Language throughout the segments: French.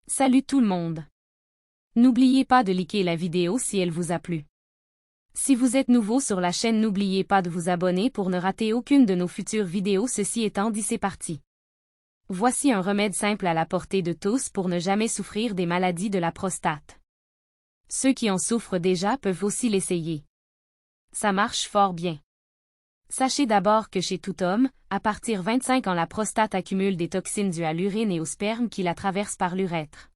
Salut tout le monde! N'oubliez pas de liker la vidéo si elle vous a plu. Si vous êtes nouveau sur la chaîne, n'oubliez pas de vous abonner pour ne rater aucune de nos futures vidéos. Ceci étant dit, c'est parti. Voici un remède simple à la portée de tous pour ne jamais souffrir des maladies de la prostate. Ceux qui en souffrent déjà peuvent aussi l'essayer. Ça marche fort bien. Sachez d'abord que chez tout homme, à partir 25 ans, la prostate accumule des toxines dues à l'urine et au sperme qui la traversent par l'urètre.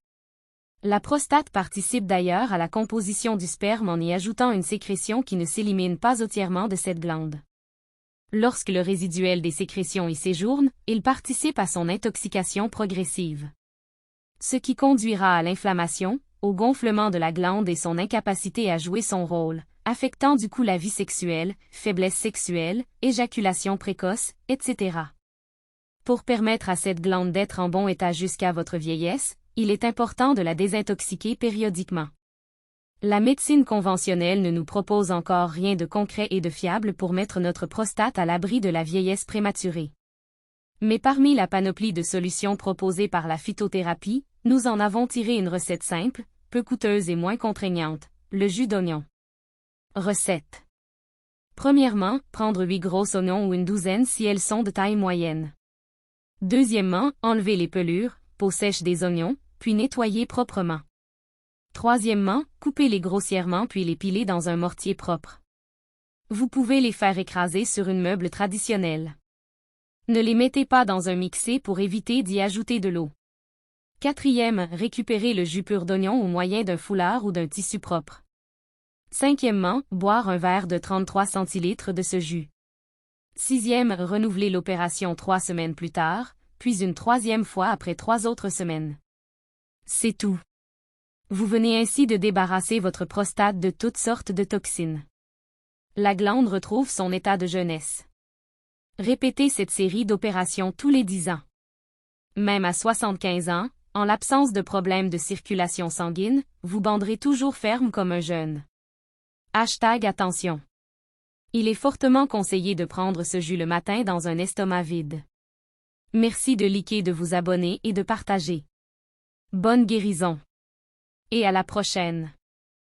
La prostate participe d'ailleurs à la composition du sperme en y ajoutant une sécrétion qui ne s'élimine pas entièrement de cette glande. Lorsque le résiduel des sécrétions y séjourne, il participe à son intoxication progressive. Ce qui conduira à l'inflammation, au gonflement de la glande et son incapacité à jouer son rôle, affectant du coup la vie sexuelle, faiblesse sexuelle, éjaculation précoce, etc. Pour permettre à cette glande d'être en bon état jusqu'à votre vieillesse, il est important de la désintoxiquer périodiquement. La médecine conventionnelle ne nous propose encore rien de concret et de fiable pour mettre notre prostate à l'abri de la vieillesse prématurée. Mais parmi la panoplie de solutions proposées par la phytothérapie, nous en avons tiré une recette simple, peu coûteuse et moins contraignante, le jus d'oignon. Recette. Premièrement, prendre 8 gros oignons ou une douzaine si elles sont de taille moyenne. Deuxièmement, enlever les pelures, peau sèche des oignons, puis nettoyer proprement. Troisièmement, couper-les grossièrement puis les piler dans un mortier propre. Vous pouvez les faire écraser sur une meuble traditionnelle. Ne les mettez pas dans un mixé pour éviter d'y ajouter de l'eau. Quatrième, récupérez le jus pur d'oignon au moyen d'un foulard ou d'un tissu propre. Cinquièmement, boire un verre de 33 centilitres de ce jus. Sixième, renouveler l'opération 3 semaines plus tard, puis une troisième fois après 3 autres semaines. C'est tout. Vous venez ainsi de débarrasser votre prostate de toutes sortes de toxines. La glande retrouve son état de jeunesse. Répétez cette série d'opérations tous les 10 ans. Même à 75 ans, en l'absence de problèmes de circulation sanguine, vous banderez toujours ferme comme un jeune. #Attention. Il est fortement conseillé de prendre ce jus le matin dans un estomac vide. Merci de liker, de vous abonner et de partager. Bonne guérison. Et à la prochaine.